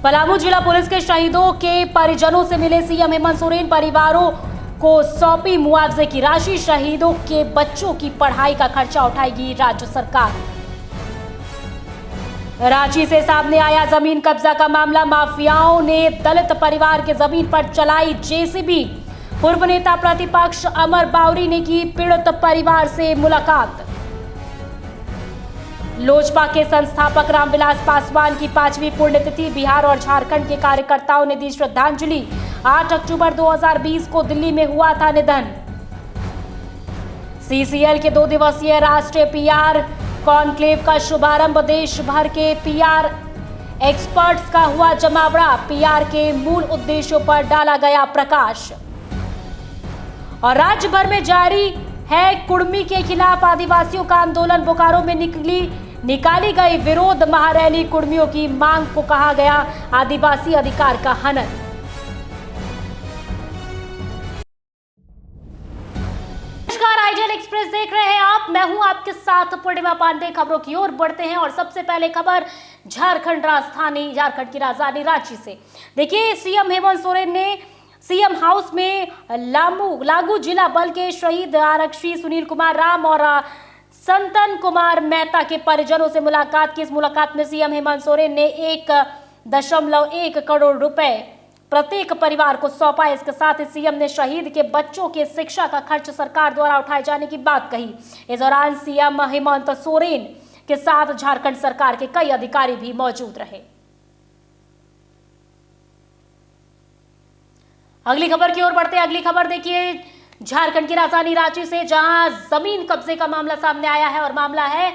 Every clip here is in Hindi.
पलामू जिला पुलिस के शहीदों के परिजनों से मिले सीएम हेमंत सोरेन। परिवारों को सौंपी मुआवजे की राशि। शहीदों के बच्चों की पढ़ाई का खर्चा उठाएगी राज्य सरकार। रांची से सामने आया जमीन कब्जा का मामला। माफियाओं ने दलित परिवार के जमीन पर चलाई जेसीबी। पूर्व नेता प्रतिपक्ष अमर बावरी ने की पीड़ित परिवार से मुलाकात। लोजपा के संस्थापक रामविलास पासवान की 5वीं पुण्यतिथि। बिहार और झारखंड के कार्यकर्ताओं ने दी श्रद्धांजलि। 8 अक्टूबर 2020 को दिल्ली में हुआ था निधन। सीसीएल के 2 दिवसीय राष्ट्रीय पीआर कॉन्क्लेव का शुभारंभ। देश भर के पीआर एक्सपर्ट्स का हुआ जमावड़ा। पीआर के मूल उद्देश्यों पर डाला गया प्रकाश। और राज्य भर में जारी है कुर्मी के खिलाफ आदिवासियों का आंदोलन। बोकारो में निकाली गई विरोध महारैली। कुर्मियों की मांग को कहा गया आदिवासी अधिकार का हनन। नमस्कार, आईजीएल एक्सप्रेस देख रहे हैं आप। मैं हूं आपके साथ पूर्णिमा पांडे। खबरों की ओर बढ़ते हैं और सबसे पहले खबर झारखंड की राजधानी रांची से। देखिए, सीएम हेमंत सोरेन ने सीएम हाउस में लागू जिला बल के शहीद आरक्षी सुनील कुमार राम और संतन कुमार मेहता के परिजनों से मुलाकात की। इस मुलाकात में सीएम हेमंत सोरेन ने 1.1 करोड़ रुपए प्रत्येक परिवार को सौंपा। इसके साथ ही सीएम ने शहीद के बच्चों के शिक्षा का खर्च सरकार द्वारा उठाए जाने की बात कही। इस दौरान सीएम हेमंत सोरेन के साथ झारखंड सरकार के कई अधिकारी भी मौजूद रहे। अगली खबर की ओर बढ़ते हैं। अगली खबर देखिए झारखंड की राजधानी रांची से, जहां जमीन कब्जे का मामला सामने आया है और मामला है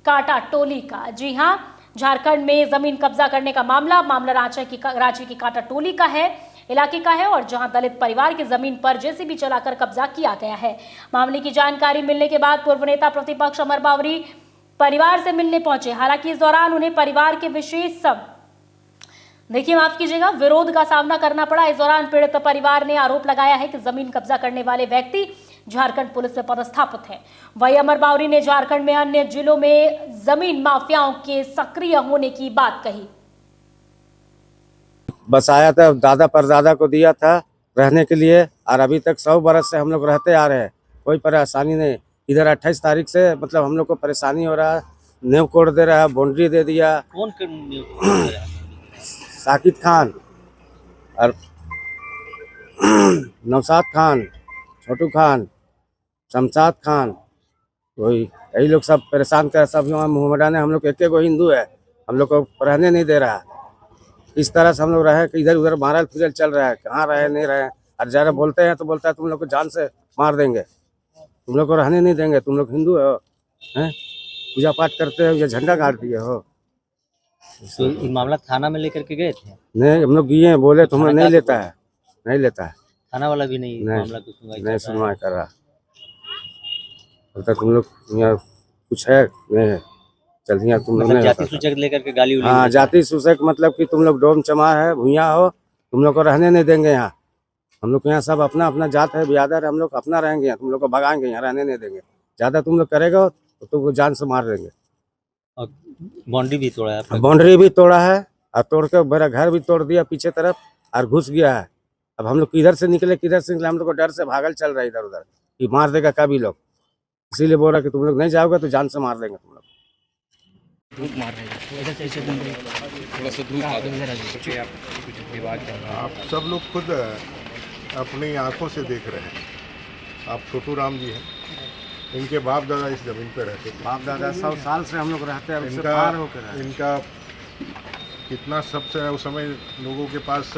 काटा टोली का। जी हां, झारखंड में जमीन कब्जा करने का मामला रांची की काटा टोली का है, इलाके का है, और जहां दलित परिवार की जमीन पर जेसीबी चलाकर कब्जा किया गया है। मामले की जानकारी मिलने के बाद पूर्व नेता प्रतिपक्ष अमर बावरी परिवार से मिलने पहुंचे। हालांकि इस दौरान उन्हें परिवार के विशेष विरोध का सामना करना पड़ा। इस दौरान पीड़ित परिवार ने आरोप लगाया है कि जमीन कब्जा करने वाले व्यक्ति झारखंड पुलिस में पदस्थापित है। वहीं अमर बावरी ने झारखंड में अन्य जिलों में जमीन माफियाओं के सक्रिय होने की बात कही। बसाया था, दादा परदादा को दिया था रहने के लिए, और अभी तक 100 बरस से हम लोग रहते आ रहे हैं, कोई परेशानी नहीं। इधर 28 तारीख से मतलब हम लोग को परेशानी हो रहा है। नींव कोड दे रहा है, बाउंड्री दे दिया। कौन साकिब खान और नौशाद खान, छोटू खान, शमशाद खान, वही यही लोग सब परेशान कर। सब मोहम्मदा ने हम लोग एक हिंदू है, हम लोग को रहने नहीं दे रहा। इस तरह से हम लोग रहे कि इधर उधर मारल फिरल चल रहा है, कहाँ रहे नहीं रहे। और ज़्यादा बोलते हैं तो बोलता है तुम लोग को जान से मार देंगे, तुम लोग को रहने नहीं देंगे, तुम लोग हिंदू हो, हैं पूजा पाठ करते हो या झंडा गाड़ दिए हो। तो ये मामला थाना में लेकर के गए थे? नहीं, हम लोग गए, बोले तो हमें नहीं लेता है, नहीं लेता है। थाना वाला भी नहीं मामला की सुनवाई कर रहा। बोलता तुम लोग यहाँ कुछ है नहीं है, चल यहाँ तुम लोग जाति सूचक लेकर के गाली। हाँ, जाति सूचक मतलब कि तुम लोग डोम चमार है, भूया हो, तुम लोग को रहने नहीं देंगे यहाँ। हम लोग यहाँ सब अपना अपना जात है, बिरादर, हम लोग अपना रहेंगे, तुम लोग को भगाएंगे, यहाँ रहने नहीं देंगे। ज्यादा तुम लोग करेगा तो तुमको जान से मार देंगे। और बाउंड्री भी तोड़ा है? बाउंड्री भी तोड़ा है, और तोड़ के मेरा घर भी तोड़ दिया पीछे तरफ, और घुस गया है। अब हम लोग किधर से निकले हम लोग को डर से भागल चल रहा है इधर उधर कि मार देगा कभी लोग। इसीलिए बोल रहा कि तुम लोग नहीं जाओगे तो जान से मार देंगे तुम लोग। धूप मार रहे हैं। आप सब लोग खुद अपनी आंखों से देख रहे हैं। आप छोटू राम जी हैं, इनके बाप दादा इस जमीन पे रहते थे। बाप दादा 100 साल से हम लोग रहते हैं। इनका कितना सबसे उस समय लोगों के पास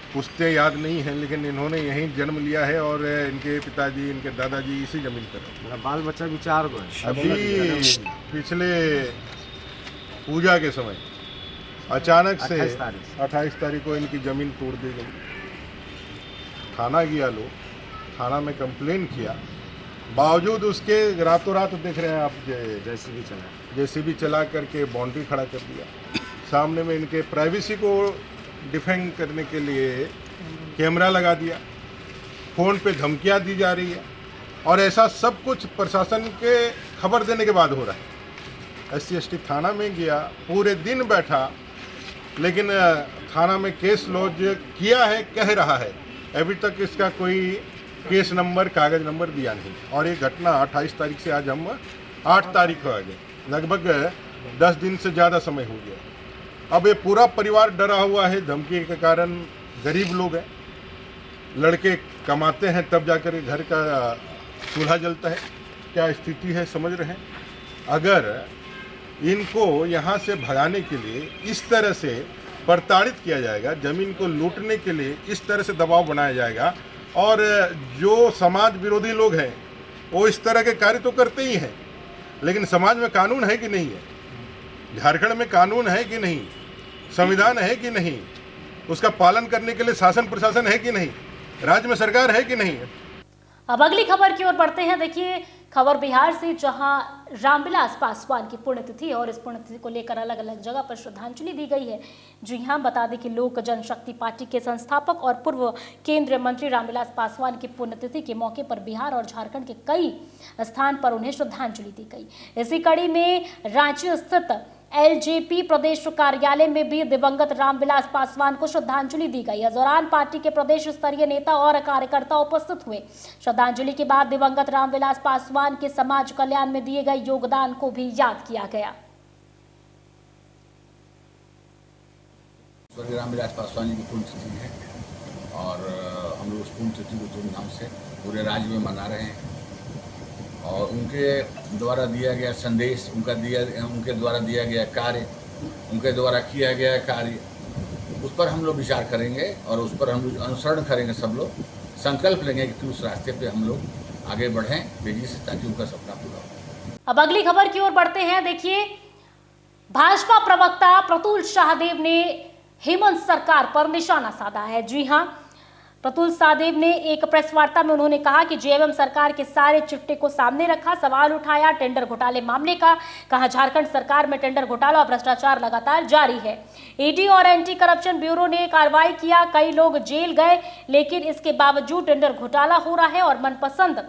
पुश्ते याद नहीं है, लेकिन इन्होंने यहीं जन्म लिया है और इनके पिताजी, इनके दादाजी इसी जमीन पर रहते। बाल बच्चा भी 4 गो है। अभी पिछले पूजा के समय अचानक से 28 तारीख को इनकी ज़मीन तोड़ दी गई। थाना गया, लोग थाना में कंप्लेन किया, बावजूद उसके रातों रात देख रहे हैं आप जेसीबी चला करके बाउंड्री खड़ा कर दिया। सामने में इनके प्राइवेसी को डिफेंड करने के लिए कैमरा लगा दिया, फ़ोन पे धमकियां दी जा रही है, और ऐसा सब कुछ प्रशासन के खबर देने के बाद हो रहा है। SC/ST थाना में गया, पूरे दिन बैठा, लेकिन थाना में केस लॉन्च किया है, कह रहा है, अभी तक इसका कोई केस नंबर, कागज नंबर दिया नहीं। और ये घटना 28 तारीख से आज हम 8 तारीख को आ गए, लगभग 10 दिन से ज़्यादा समय हो गया। अब ये पूरा परिवार डरा हुआ है धमकी के कारण। गरीब लोग हैं, लड़के कमाते हैं तब जाकर घर का चूल्हा जलता है। क्या स्थिति है समझ रहे हैं। अगर इनको यहाँ से भगाने के लिए इस तरह से प्रताड़ित किया जाएगा, ज़मीन को लूटने के लिए इस तरह से दबाव बनाया जाएगा, और जो समाज विरोधी लोग हैं वो इस तरह के कार्य तो करते ही हैं, लेकिन समाज में कानून है कि नहीं है, झारखंड में कानून है कि नहीं, संविधान है कि नहीं, उसका पालन करने के लिए शासन प्रशासन है कि नहीं, राज्य में सरकार है कि नहीं। अब अगली खबर की ओर बढ़ते हैं। देखिए, खबर बिहार से, जहां रामविलास पासवान की पुण्यतिथि और इस पुण्यतिथि को लेकर अलग अलग जगह पर श्रद्धांजलि दी गई है। जी हां, बता दें कि लोक जनशक्ति पार्टी के संस्थापक और पूर्व केंद्रीय मंत्री रामविलास पासवान की पुण्यतिथि के मौके पर बिहार और झारखंड के कई स्थान पर उन्हें श्रद्धांजलि दी गई। इसी कड़ी में रांची स्थित एलजेपी प्रदेश कार्यालय में भी दिवंगत रामविलास पासवान को श्रद्धांजलि दी गई। इस दौरान पार्टी के प्रदेश स्तरीय नेता और कार्यकर्ता उपस्थित हुए। श्रद्धांजलि के बाद दिवंगत रामविलास पासवान के समाज कल्याण में दिए गए योगदान को भी याद किया गया। स्वर्गीय रामविलास पासवान जी की पुण्यतिथि है और हम लोग उस पुण्यतिथि को धूमधाम से पूरे राज्य में मना रहे हैं, और उनके द्वारा दिया गया संदेश, उनके द्वारा दिया गया कार्य, उनके द्वारा किया गया कार्य, उस पर हम लोग विचार करेंगे और उस पर हम लोग अनुसरण करेंगे। सब लोग संकल्प लेंगे कि उस रास्ते पे हम लोग आगे बढ़ें तेजी से, ताकि उनका सपना पूरा हो। अब अगली खबर की ओर बढ़ते हैं। देखिए, भाजपा प्रवक्ता प्रतुल शाहदेव ने हेमंत सरकार पर निशाना साधा है। जी हां, प्रतुल शाहदेव ने एक प्रेस वार्ता में उन्होंने कहा कि जेएमएम सरकार के सारे चिट्ठे को सामने रखा, सवाल उठाया टेंडर घोटाले मामले का। कहा झारखंड सरकार में टेंडर घोटाला और भ्रष्टाचार लगातार जारी है। ईडी और एंटी करप्शन ब्यूरो ने कार्रवाई किया, कई लोग जेल गए, लेकिन इसके बावजूद टेंडर घोटाला हो रहा है और मनपसंद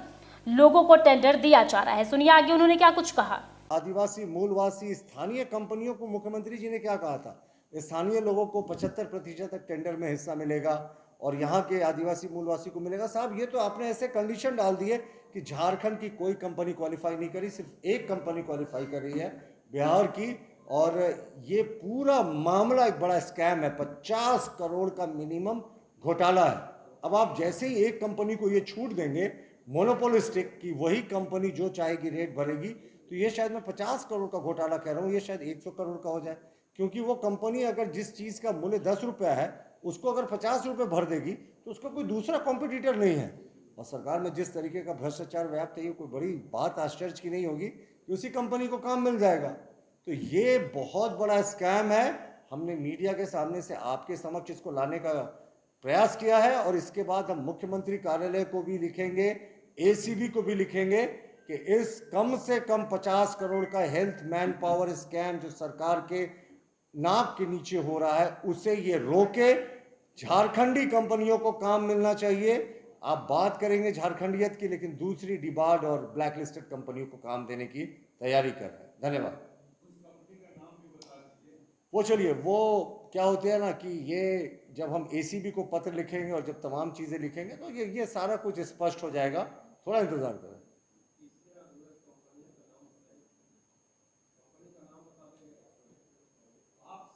लोगों को टेंडर दिया जा रहा है। सुनिए आगे उन्होंने क्या कुछ कहा। आदिवासी मूलवासी स्थानीय कंपनियों को मुख्यमंत्री जी ने क्या कहा था, स्थानीय लोगों को 75% तक टेंडर में हिस्सा मिलेगा और यहाँ के आदिवासी मूलवासी को मिलेगा। साहब, ये तो आपने ऐसे कंडीशन डाल दिए कि झारखंड की कोई कंपनी क्वालिफाई नहीं करी, सिर्फ एक कंपनी क्वालिफाई कर रही है, बिहार की। और ये पूरा मामला एक बड़ा स्कैम है, 50 करोड़ का मिनिमम घोटाला है। अब आप जैसे ही एक कंपनी को ये छूट देंगे मोनोपोलिस्टिक कि वही कंपनी जो चाहेगी रेट भरेगी, तो ये शायद मैं 50 करोड़ का घोटाला कह रहा हूँ, ये शायद 100 करोड़ का हो जाए। क्योंकि वो कंपनी अगर जिस चीज़ का मूल्य 10 रुपया है उसको अगर 50 रुपये भर देगी तो उसका कोई दूसरा कॉम्पिटिटर नहीं है। और सरकार में जिस तरीके का भ्रष्टाचार व्याप्त है, ये कोई बड़ी बात आश्चर्य की नहीं होगी कि उसी कंपनी को काम मिल जाएगा। तो ये बहुत बड़ा स्कैम है। हमने मीडिया के सामने से आपके समक्ष इसको लाने का प्रयास किया है और इसके बाद हम मुख्यमंत्री कार्यालय को भी लिखेंगे, एसीबी को भी लिखेंगे कि इस कम से कम 50 करोड़ का हेल्थ मैन पावर स्कैम जो सरकार के नाक के नीचे हो रहा है उसे ये रोके। झारखंडी कंपनियों को काम मिलना चाहिए। आप बात करेंगे झारखंडियत की, लेकिन दूसरी डिबार्ड और ब्लैक लिस्टेड कंपनियों को काम देने की तैयारी कर रहे हैं। धन्यवाद। वो चलिए, वो क्या होते हैं ना कि ये जब हम एसीबी को पत्र लिखेंगे और जब तमाम चीजें लिखेंगे तो ये सारा कुछ स्पष्ट हो जाएगा। थोड़ा इंतजार करें।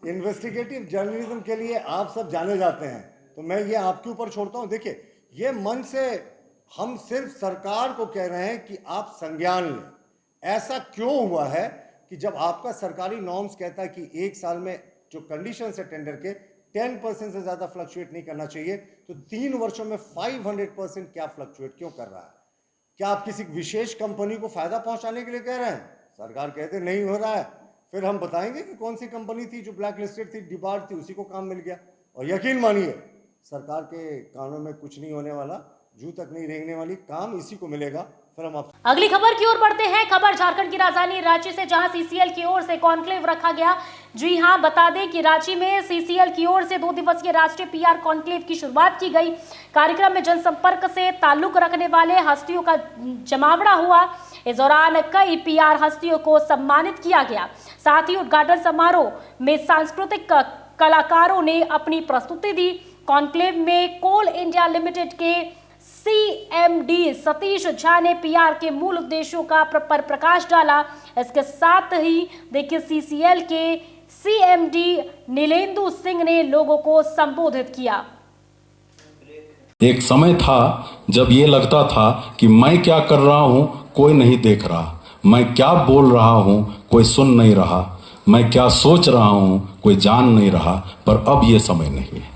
इन्वेस्टिगेटिव जर्नलिज्म के लिए आप सब जाने जाते हैं, तो मैं ये आपके ऊपर छोड़ता हूं। देखिए, ये मन से हम सिर्फ सरकार को कह रहे हैं कि आप संज्ञान लें। ऐसा क्यों हुआ है कि जब आपका सरकारी नॉर्म्स कहता है कि एक साल में जो कंडीशंस है टेंडर के 10% से ज्यादा फ्लक्चुएट नहीं करना चाहिए, तो 3 वर्षों में 500% क्या फ्लक्चुएट क्यों कर रहा है? क्या आप किसी विशेष कंपनी को फायदा पहुंचाने के लिए कह रहे हैं? सरकार कहते नहीं हो रहा है, फिर हम बताएंगे कि कौन सी कंपनी थी जो ब्लैक लिस्टेड थी, डिबार्ड थी, उसी को काम मिल गया। और यकीन मानिए सरकार के कानों में कुछ नहीं होने वाला, जू तक नहीं रेंगने वाली, काम इसी को मिलेगा। फिर हम अगली खबर की ओर बढ़ते हैं। खबर झारखंड की राजधानी रांची से, जहां सीसीएल की ओर से कॉन्क्लेव रखा गया। जी हां, बता दें कि रांची में सीसीएल की ओर से 2 दिवसीय राष्ट्रीय पीआर कॉन्क्लेव की शुरुआत की गई। कार्यक्रम में जनसंपर्क से ताल्लुक रखने वाले हस्तियों का जमावड़ा हुआ। इस दौरान कई पीआर हस्तियों को सम्मानित किया गया। साथ ही उद्घाटन समारोह में सांस्कृतिक कलाकारों ने अपनी प्रस्तुति दी। कॉन्क्लेव में कोल इंडिया लिमिटेड के CMD सतीश झा ने PR के मूल उद्देश्यों का पर प्रकाश डाला। इसके साथ ही देखिए CCL के CMD नीलेंदु सिंह ने लोगों को संबोधित किया। एक समय था जब ये लगता था कि मैं क्या कर रहा हूं कोई नहीं देख रहा, मैं क्या बोल रहा हूं कोई सुन नहीं रहा, मैं क्या सोच रहा हूं कोई जान नहीं रहा, पर अब ये समय नहीं है।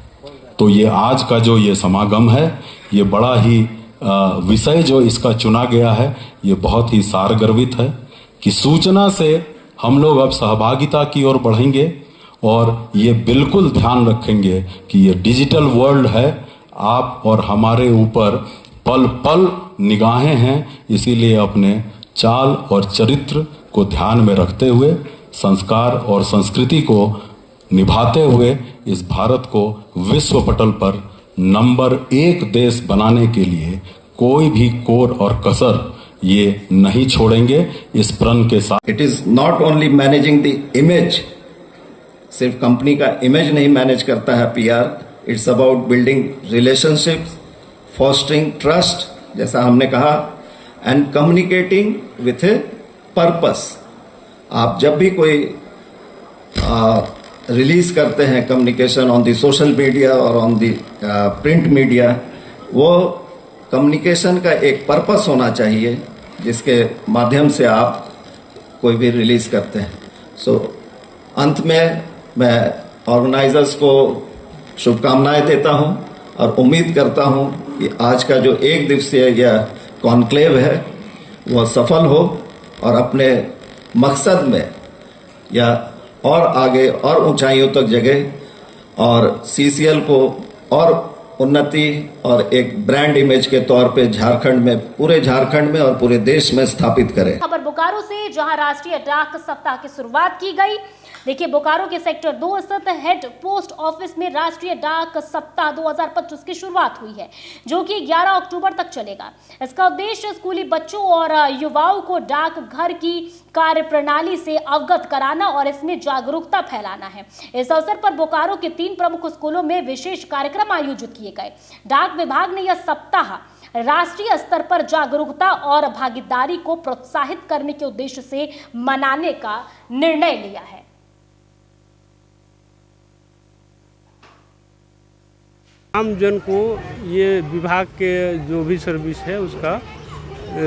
तो ये आज का जो ये समागम है, ये बड़ा ही विषय जो इसका चुना गया है, ये बहुत ही सारगर्भित है कि सूचना से हम लोग अब सहभागिता की ओर बढ़ेंगे और ये बिल्कुल ध्यान रखेंगे कि ये डिजिटल वर्ल्ड है, आप और हमारे ऊपर पल पल निगाहें हैं, इसीलिए अपने चाल और चरित्र को ध्यान में रखते हुए संस्कार और संस्कृति को निभाते हुए इस भारत को विश्व पटल पर नंबर 1 देश बनाने के लिए कोई भी कोर और कसर ये नहीं छोड़ेंगे। इस प्रण के साथ it is not only managing the image, सिर्फ कंपनी का इमेज नहीं मैनेज करता है PR, it's about building relationships, fostering trust, जैसा हमने कहा, and communicating with a purpose. आप जब भी कोई रिलीज करते हैं communication on the social media और ऑन द प्रिंट मीडिया, वो कम्युनिकेशन का एक पर्पस होना चाहिए जिसके माध्यम से आप कोई भी रिलीज करते हैं। सो अंत में मैं ऑर्गेनाइजर्स को शुभकामनाएं देता हूं और उम्मीद करता हूं कि आज का जो 1 दिवसीय यह कॉन्क्लेव है वह सफल हो और अपने मकसद में या और आगे और ऊंचाइयों तक जगे और CCL को और उन्नति और एक ब्रांड इमेज के तौर पे झारखंड में, पूरे झारखंड में और पूरे देश में स्थापित करें। खबर बोकारो से, जहां राष्ट्रीय डाक सप्ताह की शुरुआत की गई। देखिए बोकारो के सेक्टर 2 स्थित हेड पोस्ट ऑफिस में राष्ट्रीय डाक सप्ताह 2025 की शुरुआत हुई है, जो कि 11 अक्टूबर तक चलेगा। इसका उद्देश्य स्कूली बच्चों और युवाओं को डाक घर की कार्यप्रणाली से अवगत कराना और इसमें जागरूकता फैलाना है। इस अवसर पर बोकारो के 3 प्रमुख स्कूलों में विशेष कार्यक्रम आयोजित किए गए। डाक विभाग ने यह सप्ताह राष्ट्रीय स्तर पर जागरूकता और भागीदारी को प्रोत्साहित करने के उद्देश्य से मनाने का निर्णय लिया है। आम जन को ये विभाग के जो भी सर्विस है उसका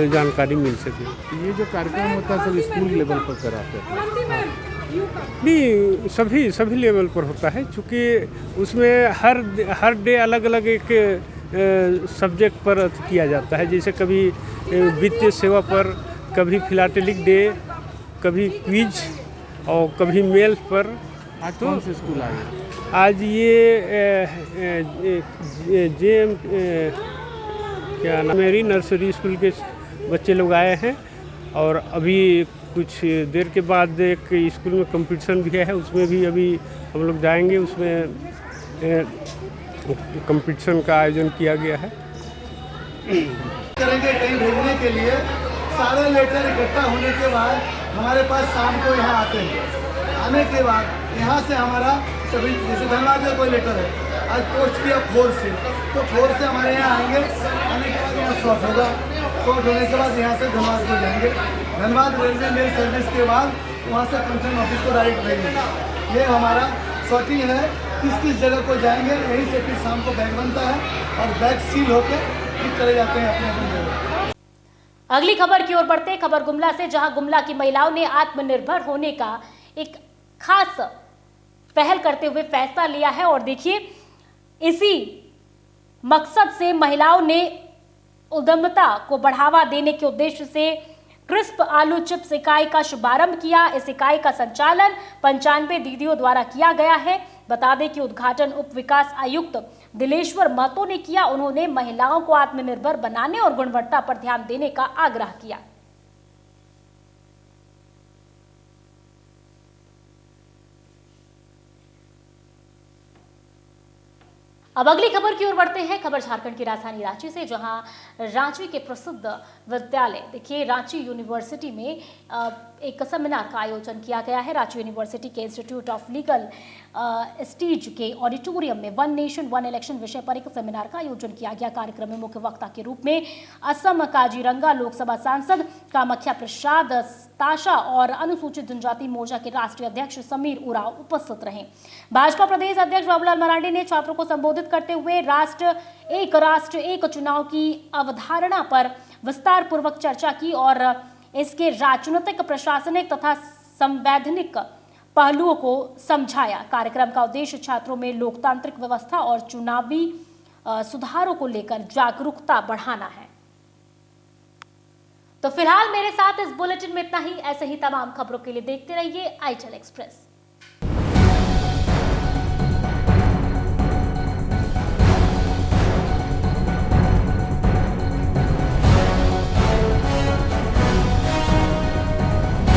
जानकारी मिल सके। ये जो कार्यक्रम होता है सब स्कूल लेवल पर कराते हैं? नहीं, सभी लेवल पर होता है, क्योंकि उसमें हर डे अलग अलग एक सब्जेक्ट पर किया जाता है। जैसे कभी वित्तीय सेवा पर, कभी फिलाटेलिक डे, कभी क्विज और कभी मेल पर। आज कौन से स्कूल आए? आज ये JM क्या नाम, मेरी नर्सरी स्कूल के बच्चे लोग आए हैं और अभी कुछ देर के बाद एक स्कूल में कंपटीशन भी है, उसमें भी अभी हम लोग जाएंगे। उसमें कंपटीशन का आयोजन किया गया है। करेंगे कहीं भेजने के लिए, सारे लेटर इकट्ठा होने के बाद हमारे पास शाम को यहाँ आते हैं। आने के बाद यहाँ से हमारा सभी, जैसे धनबाद का कोई लेटर है, आज पोस्ट किया 4 से, तो 4 से हमारे यहाँ आएंगे। आने के बाद यहाँ शॉर्ट होगा, शॉर्ट होने के बाद यहाँ से धनबाद को जाएंगे। धनबाद रेलवे मेल सर्विस के बाद वहाँ से कंसर्न ऑफिस को डायरेक्ट भेजेंगे। ये हमारा शॉर्टिंग है, किस जगह को जाएंगे, यहीं से फिर शाम को बैग बनता है और बैग सील होकर फिर चले जाते हैं अपने अपने जगह। अगली खबर की ओर बढ़ते, खबर गुमला से, जहां गुमला की महिलाओं ने आत्मनिर्भर होने का एक खास पहल करते हुए फैसला लिया है। और देखिए इसी मकसद से महिलाओं ने उद्यमता को बढ़ावा देने के उद्देश्य से क्रिस्प आलू चिप्स इकाई का शुभारंभ किया। इस इकाई का संचालन 95 दीदियों द्वारा किया गया है। बता दें कि उद्घाटन उप विकास आयुक्त दिलेश्वर महतो ने किया। उन्होंने महिलाओं को आत्मनिर्भर बनाने और गुणवत्ता पर ध्यान देने का आग्रह किया। अब अगली खबर की ओर बढ़ते हैं। खबर झारखंड की राजधानी रांची से, जहां रांची के प्रसिद्ध विद्यालय, देखिए रांची यूनिवर्सिटी में एक सेमिनार का आयोजन किया गया है। रांची यूनिवर्सिटी के इंस्टीट्यूट ऑफ लीगल स्टेज के ऑडिटोरियम में वन नेशन वन इलेक्शन विषय पर एक सेमिनार का आयोजन किया गया। कार्यक्रम में मुख्य वक्ता के रूप में असम काजीरंगा लोकसभा सांसद कामाख्या प्रसाद ताशा और अनुसूचित जनजाति मोर्चा के राष्ट्रीय अध्यक्ष समीर उरांव उपस्थित रहे। भाजपा प्रदेश अध्यक्ष बाबूलाल मरांडी ने छात्रों को संबोधित करते हुए राष्ट्र एक चुनाव की अवधारणा पर विस्तार पूर्वक चर्चा की और इसके राजनीतिक, प्रशासनिक तथा संवैधानिक पहलुओं को समझाया। कार्यक्रम का उद्देश्य छात्रों में लोकतांत्रिक व्यवस्था और चुनावी सुधारों को लेकर जागरूकता बढ़ाना है। तो फिलहाल मेरे साथ इस बुलेटिन में इतना ही। ऐसे ही तमाम खबरों के लिए देखते रहिए आईचल एक्सप्रेस।